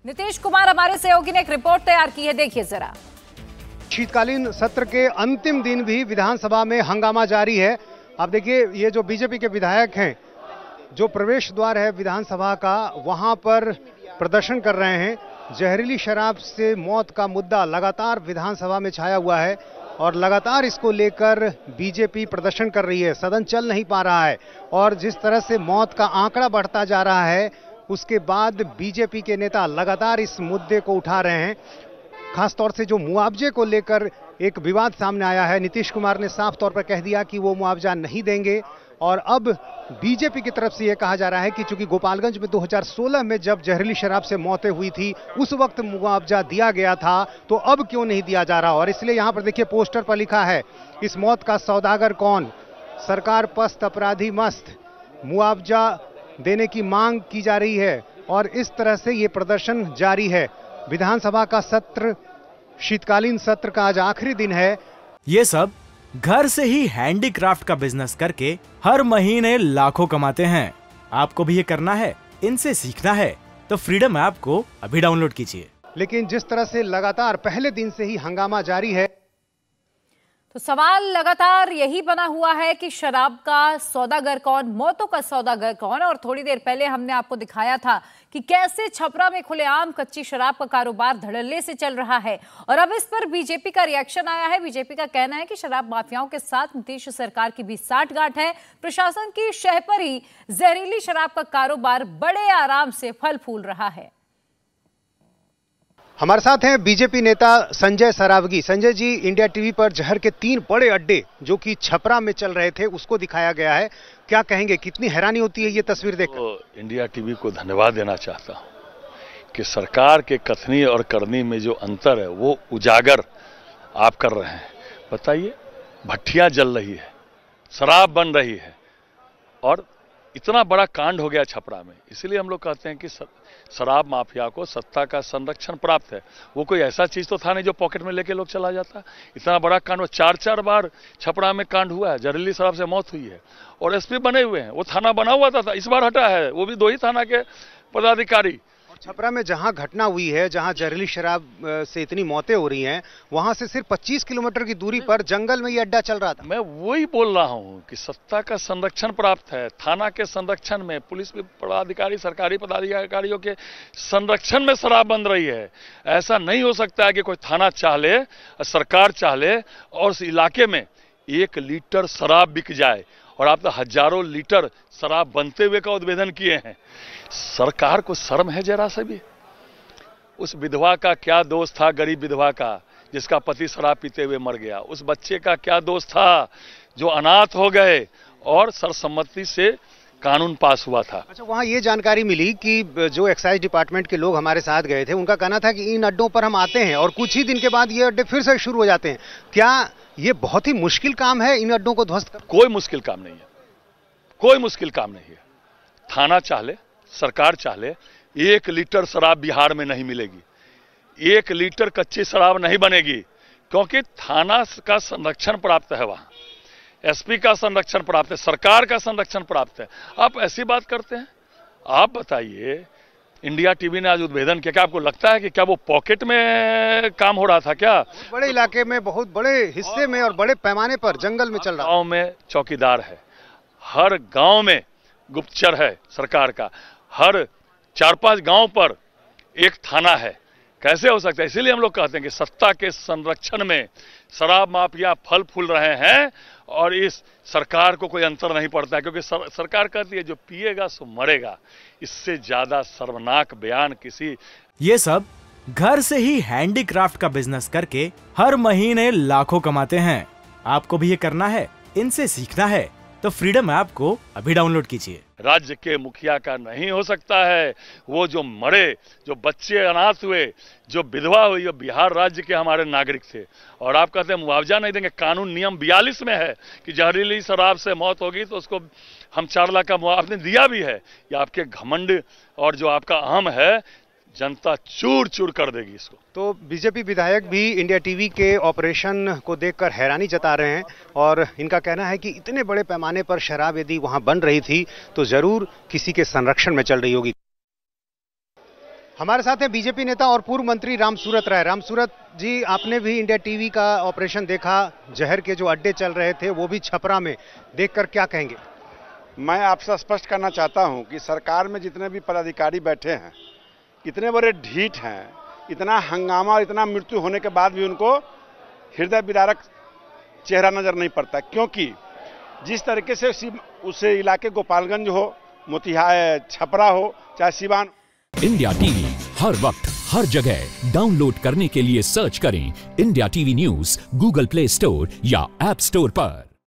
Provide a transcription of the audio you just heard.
नीतीश कुमार हमारे सहयोगी ने एक रिपोर्ट तैयार की है, देखिए जरा। शीतकालीन सत्र के अंतिम दिन भी विधानसभा में हंगामा जारी है। आप देखिए, ये जो बीजेपी के विधायक हैं, जो प्रवेश द्वार है विधानसभा का, वहां पर प्रदर्शन कर रहे हैं। जहरीली शराब से मौत का मुद्दा लगातार विधानसभा में छाया हुआ है और लगातार इसको लेकर बीजेपी प्रदर्शन कर रही है। सदन चल नहीं पा रहा है और जिस तरह से मौत का आंकड़ा बढ़ता जा रहा है, उसके बाद बीजेपी के नेता लगातार इस मुद्दे को उठा रहे हैं। खासतौर से जो मुआवजे को लेकर एक विवाद सामने आया है, नीतीश कुमार ने साफ तौर पर कह दिया कि वो मुआवजा नहीं देंगे। और अब बीजेपी की तरफ से यह कहा जा रहा है कि चूंकि गोपालगंज में 2016 में जब जहरीली शराब से मौतें हुई थी, उस वक्त मुआवजा दिया गया था, तो अब क्यों नहीं दिया जा रहा। और इसलिए यहां पर देखिए, पोस्टर पर लिखा है, इस मौत का सौदागर कौन, सरकार पस्त अपराधी मस्त, मुआवजा देने की मांग की जा रही है। और इस तरह से ये प्रदर्शन जारी है। विधानसभा का सत्र, शीतकालीन सत्र का आज आखिरी दिन है। ये सब घर से ही हैंडीक्राफ्ट का बिजनेस करके हर महीने लाखों कमाते हैं। आपको भी ये करना है, इनसे सीखना है तो फ्रीडम ऐप को अभी डाउनलोड कीजिए। लेकिन जिस तरह से लगातार पहले दिन से ही हंगामा जारी है, तो सवाल लगातार यही बना हुआ है कि शराब का सौदागर कौन, मौतों का सौदागर कौन। और थोड़ी देर पहले हमने आपको दिखाया था कि कैसे छपरा में खुलेआम कच्ची शराब का कारोबार धड़ल्ले से चल रहा है। और अब इस पर बीजेपी का रिएक्शन आया है। बीजेपी का कहना है कि शराब माफियाओं के साथ नीतीश सरकार की भी साठगांठ है। प्रशासन की शह पर ही जहरीली शराब का कारोबार बड़े आराम से फल फूल रहा है। हमारे साथ हैं बीजेपी नेता संजय सरावगी। संजय जी, इंडिया टीवी पर जहर के 3 बड़े अड्डे जो कि छपरा में चल रहे थे, उसको दिखाया गया है। क्या कहेंगे, कितनी हैरानी होती है ये तस्वीर देखकर? तो इंडिया टीवी को धन्यवाद देना चाहता हूं कि सरकार के कथनी और करनी में जो अंतर है वो उजागर आप कर रहे हैं। बताइए, भट्टियां जल रही है, शराब बन रही है और इतना बड़ा कांड हो गया छपरा में। इसलिए हम लोग कहते हैं कि शराब माफिया को सत्ता का संरक्षण प्राप्त है। वो कोई ऐसा चीज तो था नहीं जो पॉकेट में लेके लोग चला जाता। इतना बड़ा कांड, 4-4 बार छपरा में कांड हुआ है, जहरीली शराब से मौत हुई है और एसपी बने हुए हैं। वो थाना बना हुआ था, इस बार हटा है, वो भी 2 ही थाना के पदाधिकारी। छपरा में जहां घटना हुई है, जहां जहरीली शराब से इतनी मौतें हो रही हैं, वहां से सिर्फ 25 किलोमीटर की दूरी पर जंगल में ये अड्डा चल रहा था। मैं वही बोल रहा हूं कि सत्ता का संरक्षण प्राप्त है। थाना के संरक्षण में, पुलिस पदाधिकारी, सरकारी पदाधिकारियों के संरक्षण में शराब बन रही है। ऐसा नहीं हो सकता है कि कोई थाना चाह ले, सरकार चाह ले और उस इलाके में 1 लीटर शराब बिक जाए। और आप तो हजारों लीटर शराब बनते हुए का उद्भेदन किए हैं। सरकार को शर्म है जरा से भी? उस विधवा का क्या दोष था, गरीब विधवा का, जिसका पति शराब पीते हुए मर गया? उस बच्चे का क्या दोष था जो अनाथ हो गए और सर्वसम्मति से कानून पास हुआ था? अच्छा, वहाँ ये जानकारी मिली कि जो एक्साइज डिपार्टमेंट के लोग हमारे साथ गए थे, उनका कहना था कि इन अड्डों पर हम आते हैं और कुछ ही दिन के बाद ये अड्डे फिर से शुरू हो जाते हैं। क्या ये बहुत ही मुश्किल काम है इन अड्डों को ध्वस्त करना? कोई मुश्किल काम नहीं है, कोई मुश्किल काम नहीं है। थाना चाह ले, सरकार चाह ले, 1 लीटर शराब बिहार में नहीं मिलेगी, 1 लीटर कच्ची शराब नहीं बनेगी, क्योंकि थाना का संरक्षण प्राप्त है, वहां एसपी का संरक्षण प्राप्त है, सरकार का संरक्षण प्राप्त है। आप ऐसी बात करते हैं? आप बताइए, इंडिया टीवी ने आज उद्भेदन किया, क्या आपको लगता है कि क्या वो पॉकेट में काम हो रहा था? क्या बड़े इलाके में, बहुत बड़े हिस्से में और बड़े पैमाने पर जंगल में चल रहा है। गांव में चौकीदार है, हर गांव में गुप्तचर है सरकार का, हर 4-5 गांव पर एक थाना है। कैसे हो सकता है? इसीलिए हम लोग कहते हैं कि सत्ता के संरक्षण में शराब माफिया फल फूल रहे हैं और इस सरकार को कोई अंतर नहीं पड़ता है, क्योंकि सरकार कहती है जो पिएगा सो मरेगा। इससे ज्यादा शर्मनाक बयान किसी। ये सब घर से ही हैंडीक्राफ्ट का बिजनेस करके हर महीने लाखों कमाते हैं। आपको भी ये करना है, इनसे सीखना है तो फ्रीडम ऐप को अभी डाउनलोड कीजिए। राज्य के मुखिया का नहीं हो सकता है। वो जो मरे, जो बच्चे अनाथ हुए, जो विधवा हुई, वो बिहार राज्य के हमारे नागरिक थे। और आप कहते हैं मुआवजा नहीं देंगे। कानून नियम 42 में है कि जहरीली शराब से मौत होगी तो उसको हम 4 लाख का मुआवजा दिया भी है। ये आपके घमंड और जो आपका अहम है, जनता चूर चूर कर देगी इसको। तो बीजेपी विधायक भी इंडिया टीवी के ऑपरेशन को देखकर हैरानी जता रहे हैं और इनका कहना है कि इतने बड़े पैमाने पर शराब यदि वहां बन रही थी तो जरूर किसी के संरक्षण में चल रही होगी। हमारे साथ है बीजेपी नेता और पूर्व मंत्री राम सूरत राय। राम सूरत जी, आपने भी इंडिया टीवी का ऑपरेशन देखा, जहर के जो अड्डे चल रहे थे वो भी छपरा में, देखकर क्या कहेंगे? मैं आपसे स्पष्ट करना चाहता हूं कि सरकार में जितने भी पदाधिकारी बैठे हैं, इतने बड़े ढीठ हैं, इतना हंगामा और इतना मृत्यु होने के बाद भी उनको हृदय विदारक चेहरा नजर नहीं पड़ता, क्योंकि जिस तरीके से उस इलाके गोपालगंज हो, मोतिहारी, छपरा हो, चाहे सिवान। इंडिया टीवी हर वक्त हर जगह डाउनलोड करने के लिए सर्च करें India TV news Google play store या ऐप स्टोर पर।